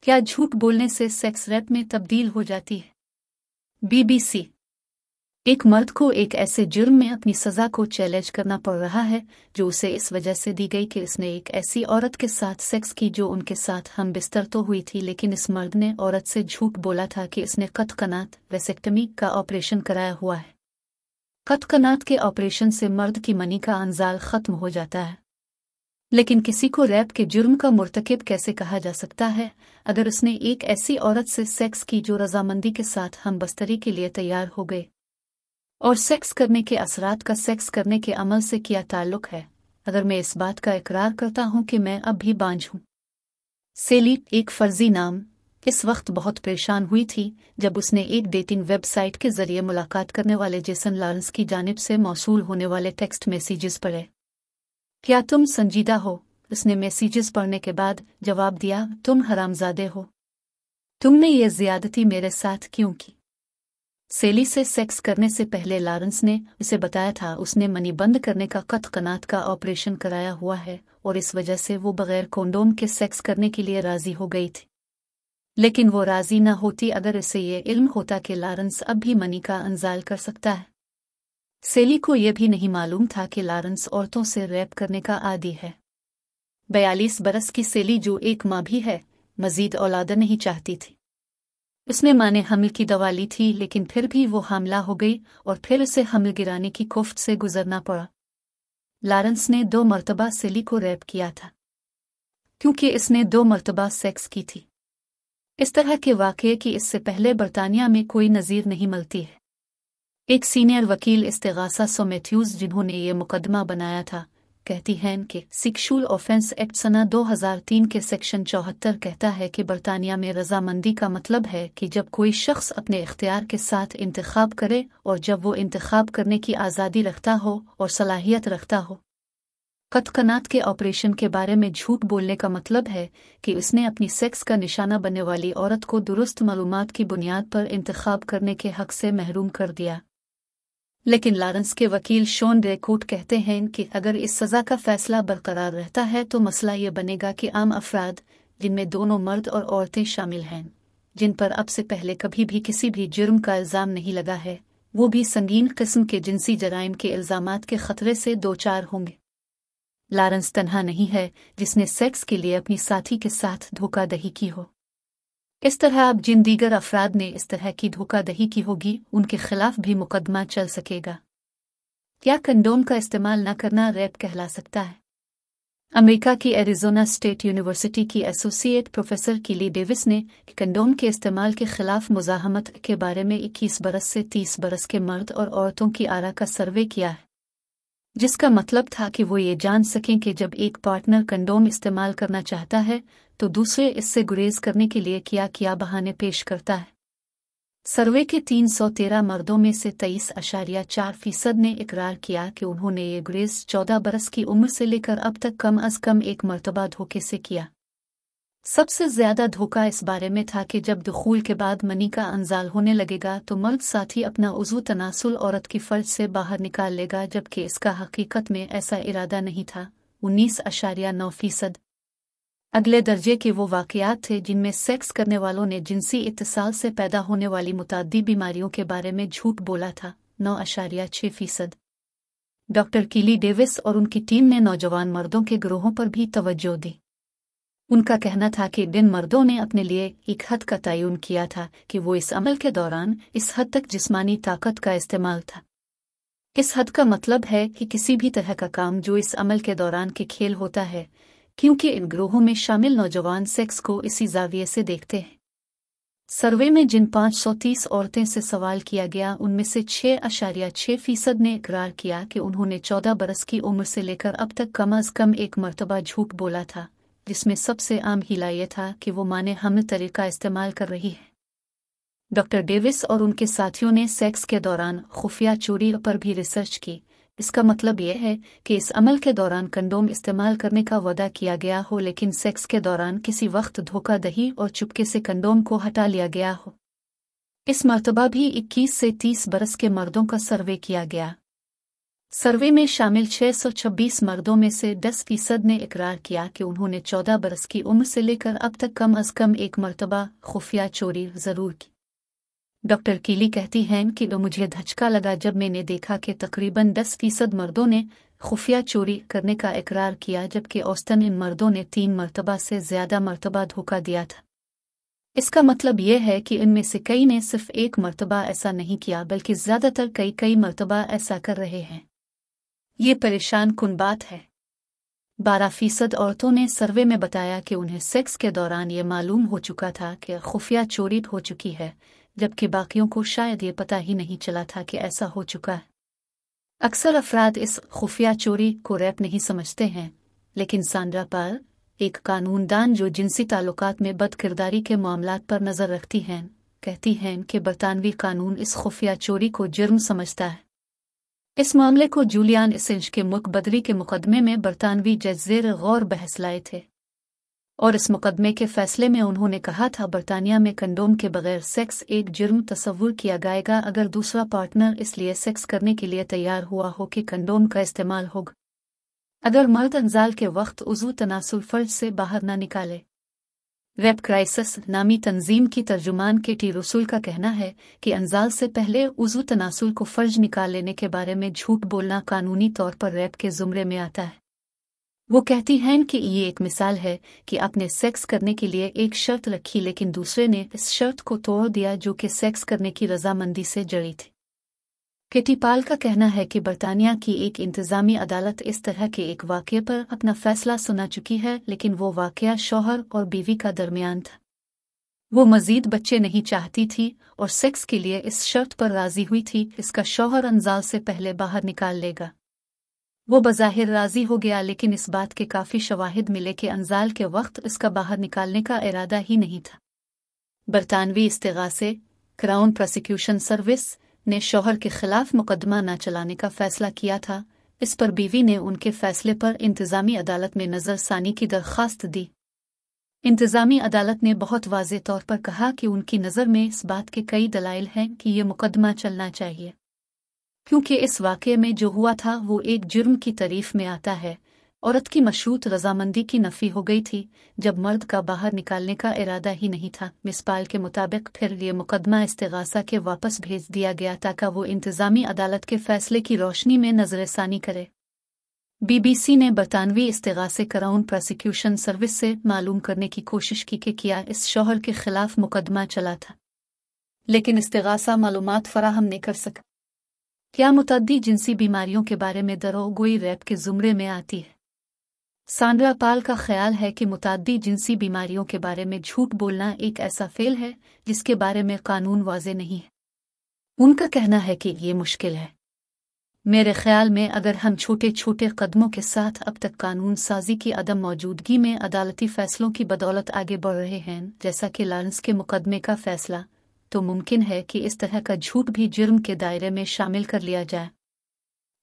क्या झूठ बोलने से सेक्स रेप में तब्दील हो जाती है? BBC। एक मर्द को एक ऐसे जुर्म में अपनी सजा को चैलेंज करना पड़ रहा है जो उसे इस वजह से दी गई कि उसने एक ऐसी औरत के साथ सेक्स की जो उनके साथ हम बिस्तर तो हुई थी, लेकिन इस मर्द ने औरत से झूठ बोला था कि उसने कतकनात वेसेक्टमी का ऑपरेशन कराया हुआ है। कतकनात के ऑपरेशन से मर्द की मनी का अंजाल खत्म हो जाता है, लेकिन किसी को रैप के जुर्म का मुर्तकिब कैसे कहा जा सकता है अगर उसने एक ऐसी औरत से सेक्स की जो रजामंदी के साथ हम बस्तरी के लिए तैयार हो गए? और सेक्स करने के असरात का सेक्स करने के अमल से क्या ताल्लुक है अगर मैं इस बात का इकरार करता हूं कि मैं अब भी बांझ हूं? सेली, एक फर्जी नाम, इस वक्त बहुत परेशान हुई थी जब उसने एक डेटिंग वेबसाइट के जरिए मुलाकात करने वाले जेसन लॉरेंस की जानिब से मौसूल होने वाले टेक्स्ट मैसेजेस पढ़े। क्या तुम संजीदा हो? उसने मैसेजेस पढ़ने के बाद जवाब दिया, तुम हरामजादे हो। तुमने ये ज्यादती मेरे साथ क्यों की? सेली से सेक्स करने से पहले लॉरेंस ने उसे बताया था उसने मनी बंद करने का कतकनात का ऑपरेशन कराया हुआ है और इस वजह से वो बगैर कोंडोम के सेक्स करने के लिए राजी हो गई थी। लेकिन वो राजी न होती अगर इसे ये इल्म होता कि लॉरेंस अब भी मनी का अंजाल कर सकता है। सेली को यह भी नहीं मालूम था कि लॉरेंस औरतों से रैप करने का आदी है। 42 बरस की सेली, जो एक माँ भी है, मजीद औलाद नहीं चाहती थी। उसने माँ ने हमल की दवा ली थी, लेकिन फिर भी वो हामला हो गई और फिर उसे हमल गिराने की कोफ्त से गुजरना पड़ा। लॉरेंस ने 2 मरतबा सेली को रैप किया था क्योंकि इसने 2 मरतबा सेक्स की थी। इस तरह के वाक़ये की इससे पहले बरतानिया में कोई नज़ीर नहीं मिलती है। एक सीनियर वकील इस्तेगासा सो मैथ्यूज, जिन्होंने ये मुकदमा बनाया था, कहती हैं कि सेक्सुअल ऑफेंस एक्ट सना 2003 के सेक्शन 74 कहता है कि बरतानिया में रजामंदी का मतलब है कि जब कोई शख्स अपने इख्तियार के साथ इंतखाब करे और जब वो इंतखाब करने की आज़ादी रखता हो और सलाहियत रखता हो। कतकनात के ऑपरेशन के बारे में झूठ बोलने का मतलब है कि उसने अपनी सेक्स का निशाना बनने वाली औरत को दुरुस्त मालूमात की बुनियाद पर इंतखाब करने के हक से महरूम कर दिया। लेकिन लॉरेंस के वकील शॉन ड्रेकोट कहते हैं कि अगर इस सज़ा का फैसला बरकरार रहता है तो मसला ये बनेगा कि आम अफराद, जिनमें दोनों मर्द और औरतें शामिल हैं, जिन पर अब से पहले कभी भी किसी भी जुर्म का इल्ज़ाम नहीं लगा है, वो भी संगीन किस्म के जिनसी जराइम के इल्ज़ामात के खतरे से दो चार होंगे। लॉरेंस तन्हा नहीं है जिसने सेक्स के लिए अपनी साथी के साथ धोखाधड़ी की हो। इस तरह अब जिन दीगर अफराद ने इस तरह की धोखाधड़ी की होगी उनके खिलाफ भी मुकदमा चल सकेगा। क्या कंडोम का इस्तेमाल न करना रैप कहला सकता है? अमेरिका की एरिज़ोना स्टेट यूनिवर्सिटी की एसोसिएट प्रोफेसर कीली डेविस ने कंडोम के इस्तेमाल के खिलाफ मुज़ाहमत के बारे में 21 बरस से 30 बरस के मर्द और औरतों की आरा का सर्वे किया है, जिसका मतलब था कि वो ये जान सकें कि जब एक पार्टनर कंडोम इस्तेमाल करना चाहता है तो दूसरे इससे गुरेज करने के लिए क्या बहाने पेश करता है। सर्वे के 313 मर्दों में से 23.4% ने इकरार किया कि उन्होंने ये गुरेज 14 बरस की उम्र से लेकर अब तक कम अज कम एक मरतबा धोखे से किया। सबसे ज्यादा धोखा इस बारे में था कि जब दुखूल के बाद मनी का अंजाल होने लगेगा तो मर्द साथी अपना उज़्व तनासुल औरत की फर्ज से बाहर निकाल लेगा, जबकि इसका हकीकत में ऐसा इरादा नहीं था। 19.9%। अगले दर्जे के वो वाक़यात थे जिनमें सेक्स करने वालों ने जिनसी इत्तिसाल से पैदा होने वाली मुताद्दी बीमारियों के बारे में झूठ बोला था। 9.6%। डॉक्टर कीली डेविस और उनकी टीम ने नौजवान मर्दों के गिरोहों पर भी तवज्जो दी। उनका कहना था कि जिन मर्दों ने अपने लिए एक हद का तयन किया था कि वो इस अमल के दौरान इस हद तक जिस्मानी ताकत का इस्तेमाल था। इस हद का मतलब है कि किसी भी तरह का काम जो इस अमल के दौरान के खेल होता है, क्योंकि इन ग्रोहों में शामिल नौजवान सेक्स को इसी जाविये से देखते हैं। सर्वे में जिन 530 औरतें से सवाल किया गया उनमें से 6.6% ने इकरार किया कि उन्होंने 14 बरस की उम्र से लेकर अब तक कम अज कम एक मरतबा झूठ बोला था, जिसमें सबसे आम हिला यह था कि वो माने हमल तरीका इस्तेमाल कर रही है। डॉक्टर डेविस और उनके साथियों ने सेक्स के दौरान खुफिया चोरी पर भी रिसर्च की। इसका मतलब यह है कि इस अमल के दौरान कंडोम इस्तेमाल करने का वादा किया गया हो, लेकिन सेक्स के दौरान किसी वक्त धोखाधड़ी और चुपके से कंडोम को हटा लिया गया हो। इस मर्तबा भी 21 से 30 बरस के मर्दों का सर्वे किया गया। सर्वे में शामिल 626 मर्दों में से 10% ने इकरार किया कि उन्होंने 14 बरस की उम्र से लेकर अब तक कम अज़ कम एक मर्तबा खुफिया चोरी ज़रूर की। डॉक्टर कीली कहती हैं कि मुझे धचका लगा जब मैंने देखा कि तकरीबन 10% मर्दों ने खुफिया चोरी करने का इकरार किया, जबकि औसतन इन मर्दों ने 3 मर्तबा से ज़्यादा मर्तबा धोखा दिया था। इसका मतलब यह है कि इनमें से कई ने सिर्फ एक मर्तबा ऐसा नहीं किया, बल्कि ज़्यादातर कई मर्तबा ऐसा कर रहे हैं। ये परेशान कुन बात है। 12% औरतों ने सर्वे में बताया कि उन्हें सेक्स के दौरान ये मालूम हो चुका था कि खुफिया चोरी हो चुकी है, जबकि बाकियों को शायद ये पता ही नहीं चला था कि ऐसा हो चुका है। अक्सर अफराद इस खुफिया चोरी को रैप नहीं समझते हैं, लेकिन सांड्रा पाल, एक कानूनदान जो जिनसी ताल्लुकात में बदकिरदारी के मामलात पर नज़र रखती हैं, कहती हैं कि बरतानवी कानून इस खुफिया चोरी को जुर्म समझता है। इस मामले को जूलियन असेंज के मुकबदरी के मुकदमे में बरतानवी जज ज़ेर गौर बहस लाए थे, और इस मुकदमे के फैसले में उन्होंने कहा था बरतानिया में कंडोम के बगैर सेक्स एक जुर्म तस्वुर किया जाएगा अगर दूसरा पार्टनर इसलिए सेक्स करने के लिए तैयार हुआ हो कि कंडोम का इस्तेमाल होगा। अगर मर्द अंजाल के वक्त उज़ू तनासुल फर्ज से बाहर ना निकाले। रेप क्राइसिस नामी तंजीम की तर्जुमान केटी रसूल का कहना है कि अंजाल से पहले उज़ू तनासुल को फर्ज निकाल लेने के बारे में झूठ बोलना कानूनी तौर पर रेप के ज़ुमरे में आता है। वो कहती हैं कि ये एक मिसाल है कि आपने सेक्स करने के लिए एक शर्त रखी, लेकिन दूसरे ने इस शर्त को तोड़ दिया जो कि सेक्स करने की रजामंदी से जड़ी थी। केटी पाल का कहना है कि बरतानिया की एक इंतज़ामी अदालत इस तरह के एक वाक़ये पर अपना फ़ैसला सुना चुकी है, लेकिन वो वाक़या शौहर और बीवी का दरमियान था। वो मज़ीद बच्चे नहीं चाहती थी और सेक्स के लिए इस शर्त पर राज़ी हुई थी, इसका शौहर अंजाल से पहले बाहर निकाल लेगा। वो बज़ाहिर राज़ी हो गया, लेकिन इस बात के काफ़ी शवाहिद मिले कि अंजाल के वक्त इसका बाहर निकालने का इरादा ही नहीं था। बरतानवी इस्तिगासे क्राउन प्रोसिक्यूशन सर्विस ने शौहर के खिलाफ मुकदमा न चलाने का फैसला किया था। इस पर बीवी ने उनके फैसले पर इंतज़ामी अदालत में नज़रसानी की दरख्वास्त दी। इंतज़ामी अदालत ने बहुत वाज़ेह तौर पर कहा कि उनकी नज़र में इस बात के कई दलाइल हैं कि ये मुकदमा चलना चाहिए, क्योंकि इस वाक़ये में जो हुआ था वो एक जुर्म की तारीफ में आता है। औरत की मशरूत रजामंदी की नफ़ी हो गई थी जब मर्द का बाहर निकालने का इरादा ही नहीं था। मिस पाल के मुताबिक फिर ये मुकदमा इस्तिगासा के वापस भेज दिया गया ताकि वो इंतज़ामी अदालत के फैसले की रोशनी में नज़रसानी करे। BBC ने बरतानवी इस्तिगासे क्राउन प्रोसिक्यूशन सर्विस से मालूम करने की कोशिश की कि क्या इस शौहर के खिलाफ मुकदमा चला था, लेकिन इस्तिगासा मालूमात फराहम नहीं कर सका। क्या मुतअद्दी जिनसी बीमारियों के बारे में दरोगोई रैप के ज़ुमरे में आती है? सांड्रा पाल का ख्याल है कि मुतअद्दी जिनसी बीमारियों के बारे में झूठ बोलना एक ऐसा फेल है जिसके बारे में कानून वाज़े नहीं है। उनका कहना है कि ये मुश्किल है। मेरे ख्याल में अगर हम छोटे छोटे कदमों के साथ अब तक कानून साजी की अदम मौजूदगी में अदालती फैसलों की बदौलत आगे बढ़ रहे हैं, जैसा कि लॉरेंस के मुकदमे का फैसला, तो मुमकिन है कि इस तरह का झूठ भी जुर्म के दायरे में शामिल कर लिया जाए।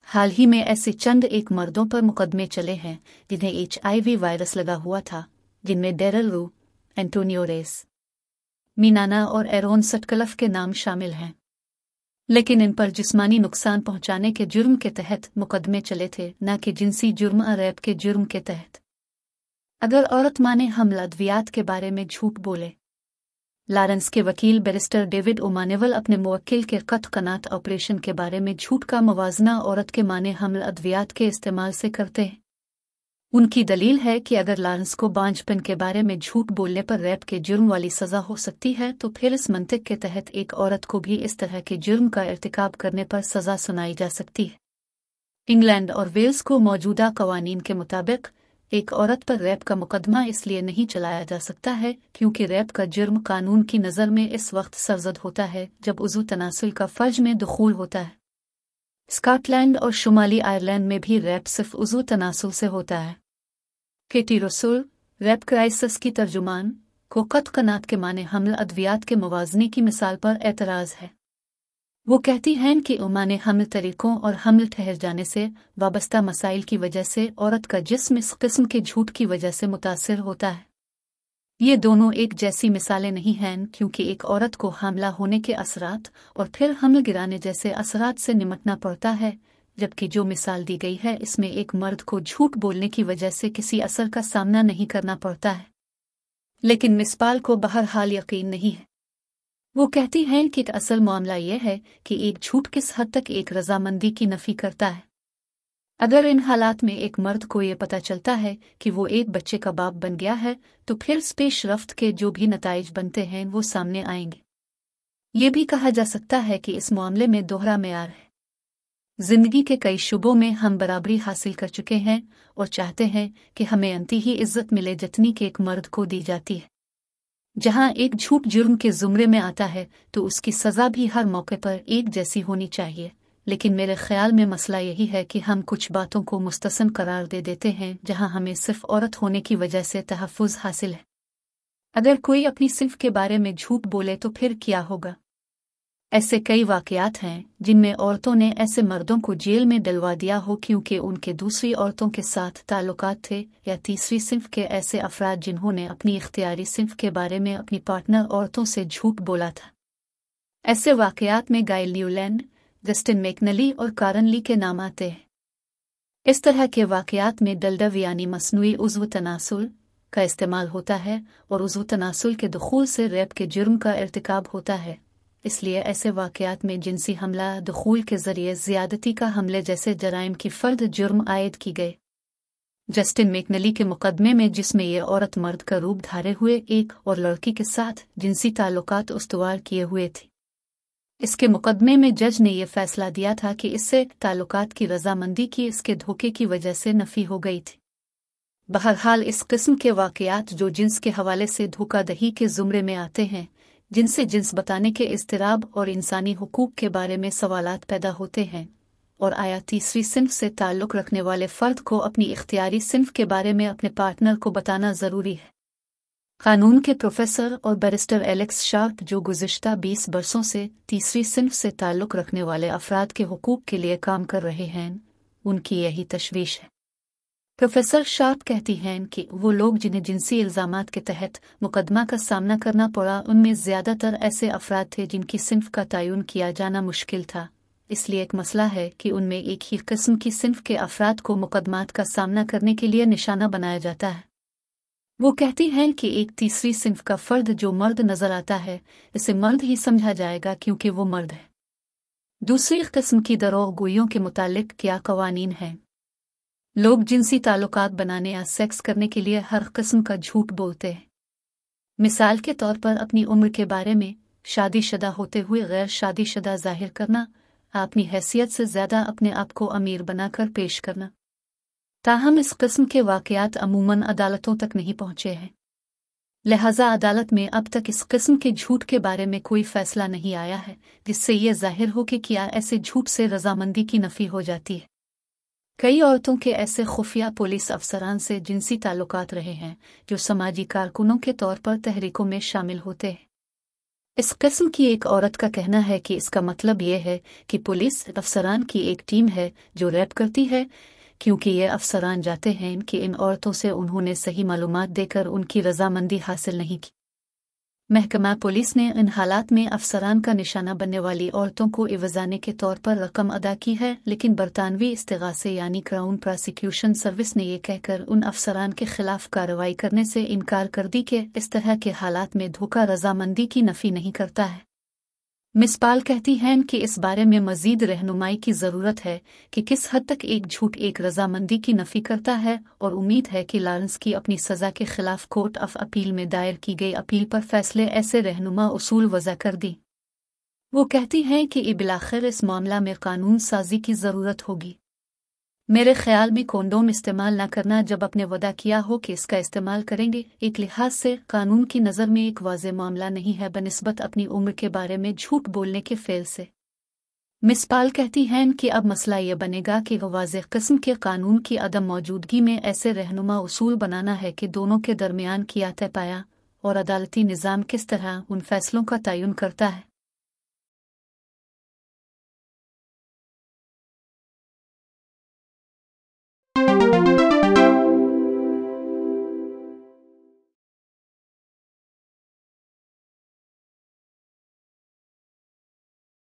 हाल ही में ऐसे चंद एक मर्दों पर मुकदमे चले हैं जिन्हें HIV वायरस लगा हुआ था, जिनमें डेरल रू, एंटोनियो रेस, मीनाना और एरोन सटकलफ के नाम शामिल हैं, लेकिन इन पर जिस्मानी नुकसान पहुंचाने के जुर्म के तहत मुकदमे चले थे, न कि जिनसी जुर्म और रैप के जुर्म के तहत। अगर औरत माने हमल अद्वियात के बारे में झूठ बोले। लॉरेंस के वकील बैरिस्टर डेविड ओमानेवल अपने मुवक्किल के कत्ल-कनात ऑपरेशन के बारे में झूठ का मवाजना औरत के माने हमल अद्वियात के इस्तेमाल से करते हैं। उनकी दलील है कि अगर लॉरेंस को बांझपन के बारे में झूठ बोलने पर रैप के जुर्म वाली सज़ा हो सकती है, तो फिर इस मंतिक के तहत एक औरत को भी इस तरह के जुर्म का इर्तिकाब करने पर सज़ा सुनाई जा सकती है। इंग्लैंड और वेल्स को मौजूदा कवानीन के मुताबिक एक औरत पर रैप का मुकदमा इसलिए नहीं चलाया जा सकता है क्योंकि रैप का जुर्म कानून की नज़र में इस वक्त सरजद होता है जब उज़ू तनासुल का फ़र्ज में दुखूल होता है। स्कॉटलैंड और शुमाली आयरलैंड में भी रैप सिर्फ उज़ू तनासुल से होता है। केटी रसूल, रैप क्राइसिस की तर्जुमान, को कत्ल-कनात के माने हमल अद्वियात के मुवाज़ने की मिसाल पर एतराज़ है। वो कहती हैं कि उमाने हमल तरीकों और हमल ठहर जाने से वाबस्ता मसाइल की वजह से औरत का जिस्म इस किस्म के झूठ की वजह से मुतासिर होता है। ये दोनों एक जैसी मिसालें नहीं हैं क्योंकि एक औरत को हामला होने के असरात और फिर हमल गिराने जैसे असरात से निमटना पड़ता है, जबकि जो मिसाल दी गई है इसमें एक मर्द को झूठ बोलने की वजह से किसी असर का सामना नहीं करना पड़ता है। लेकिन मिसबाल को बहरहाल यकीन नहीं है। वो कहती हैं कि असल मामला यह है कि एक झूठ किस हद तक एक रजामंदी की नफी करता है। अगर इन हालात में एक मर्द को ये पता चलता है कि वो एक बच्चे का बाप बन गया है तो फिर पेश रफ्त के जो भी नताइज बनते हैं वो सामने आएंगे। ये भी कहा जा सकता है कि इस मामले में दोहरा मेयार है। जिंदगी के कई शुबों में हम बराबरी हासिल कर चुके हैं और चाहते हैं कि हमें अंती ही इज्जत मिले जितनी कि एक मर्द को दी जाती है। जहां एक झूठ जुर्म के जुमरे में आता है तो उसकी सजा भी हर मौके पर एक जैसी होनी चाहिए। लेकिन मेरे ख्याल में मसला यही है कि हम कुछ बातों को मुस्तसन करार दे देते हैं जहां हमें सिर्फ औरत होने की वजह से तहफ़्फ़ुज़ हासिल है। अगर कोई अपनी सिर्फ के बारे में झूठ बोले तो फिर क्या होगा? ऐसे कई वाक़यात हैं जिनमें औरतों ने ऐसे मर्दों को जेल में डलवा दिया हो क्योंकि उनके दूसरी औरतों के साथ ताल्लुकात थे, या तीसरी सिंफ के ऐसे अफराद जिन्होंने अपनी इख्तियारी सिंफ के बारे में अपनी पार्टनर औरतों से झूठ बोला था। ऐसे वाक़यात में गाइल न्यूलैंड, जस्टिन मैकनली और कारण ली के नाम आते हैं। इस तरह के वाक़यात में दलदव यानी मसनूई उज़्व तनासुल का इस्तेमाल होता है और उज़्व तनासुल के दुखूल से रेप के जुर्म का इर्तिकाब होता है। इसलिए ऐसे वाक़यात में जिनसी हमला दुखूल के ज़रिए ज़्यादती का हमले जैसे जराइम की फ़र्द जुर्म आयद की गए। जस्टिन मैकनली के मुकदमे में जिसमें ये औरत मर्द का रूप धारे हुए एक और लड़की के साथ जिनसी ताल्लुकात उस्तवार किए हुए थी, इसके मुकदमे में जज ने यह फैसला दिया था कि इससे ताल्लुकात की रजामंदी की इसके धोखे की वजह से नफ़ी हो गई थी। बहरहाल इस किस्म के वाक़यात जो जिन्स के हवाले से धोखाधही के ज़ुमरे में आते हैं, जिनसे जिन्स बताने के इज़्तिराब और इंसानी हुकूक के बारे में सवालात पैदा होते हैं, और आया तीसरी सिन्फ से ताल्लुक़ रखने वाले फ़र्द को अपनी इख्तियारी सिन्फ के बारे में अपने पार्टनर को बताना ज़रूरी है। कानून के प्रोफेसर और बैरिस्टर एलेक्स शार्प जो गुज़िश्ता 20 बरसों से तीसरी सिन्फ से ताल्लुक़ रखने वाले अफराद के हुकूक के लिए काम कर रहे हैं, उनकी यही तशवीश है। प्रोफेसर शार्प कहती हैं कि वो लोग जिन्हें जिनसी इल्ज़ामात के तहत मुकदमा का सामना करना पड़ा उनमें ज़्यादातर ऐसे अफराद थे जिनकी सिन्फ का तयन किया जाना मुश्किल था। इसलिए एक मसला है कि उनमें एक ही किस्म की सिन्फ के अफराद को मुकदमात का सामना करने के लिए निशाना बनाया जाता है। वो कहती हैं कि एक तीसरी सिन्फ का फ़र्द जो मर्द नज़र आता है इसे मर्द ही समझा जाएगा क्योंकि वो मर्द है। दूसरी किस्म की दरोगोइयों के मुतालिक क्या कवानीन हैं? लोग जिनसी ताल्लुकात बनाने या सेक्स करने के लिए हर किस्म का झूठ बोलते हैं। मिसाल के तौर पर अपनी उम्र के बारे में, शादीशुदा होते हुए गैर शादीशुदा ज़ाहिर करना, अपनी हैसियत से ज़्यादा अपने आप को अमीर बनाकर पेश करना। ताहम इस किस्म के वाक़यात अमूमन अदालतों तक नहीं पहुँचे हैं, लिहाजा अदालत में अब तक इस किस्म के झूठ के बारे में कोई फ़ैसला नहीं आया है जिससे यह ज़ाहिर हो कि क्या ऐसे झूठ से रजामंदी की नफ़ी हो जाती है। कई औरतों के ऐसे खुफिया पुलिस अफसरान से जिनसी ताल्लुकात रहे हैं जो समाजी कारकुनों के तौर पर तहरीकों में शामिल होते हैं। इस किस्म की एक औरत का कहना है कि इसका मतलब यह है कि पुलिस अफसरान की एक टीम है जो रैप करती है, क्योंकि ये अफसरान जाते हैं कि इन औरतों से उन्होंने सही मालूमात देकर उनकी रजामंदी हासिल नहीं की। महकमा पुलिस ने इन हालात में अफसरान का निशाना बनने वाली औरतों को इवज़ाने के तौर पर रकम अदा की है, लेकिन बरतानवी इस्तिगासे यानी क्राउन प्रोसिक्यूशन सर्विस ने यह कहकर उन अफसरान के खिलाफ कार्रवाई करने से इनकार कर दी कि इस तरह के हालात में धोखा रजामंदी की नफ़ी नहीं करता है। मिस पाल कहती हैं कि इस बारे में मज़ीद रहनुमाई की ज़रूरत है कि किस हद तक एक झूठ एक रजामंदी की नफ़ी करता है, और उम्मीद है कि लॉरेंस की अपनी सज़ा के खिलाफ कोर्ट ऑफ अपील में दायर की गई अपील पर फैसले ऐसे रहनुमा उसूल वज़ा कर दी। वो कहती हैं कि बिलाखिर इस मामला में कानून साजी की ज़रूरत होगी। मेरे ख्याल में कोंडोम इस्तेमाल न करना जब आपने वादा किया हो कि इसका इस्तेमाल करेंगे, एक लिहाज से कानून की नज़र में एक वाज़े मामला नहीं है बनिस्बत अपनी उम्र के बारे में झूठ बोलने के फ़ेल से। मिस पाल कहती हैं कि अब मसला यह बनेगा कि वाज़े किस्म के कानून की अदम मौजूदगी में ऐसे रहनुमा उसूल बनाना है कि दोनों के दरमियान किया तय पाया और अदालती निज़ाम किस तरह उन फैसलों का तयन करता है।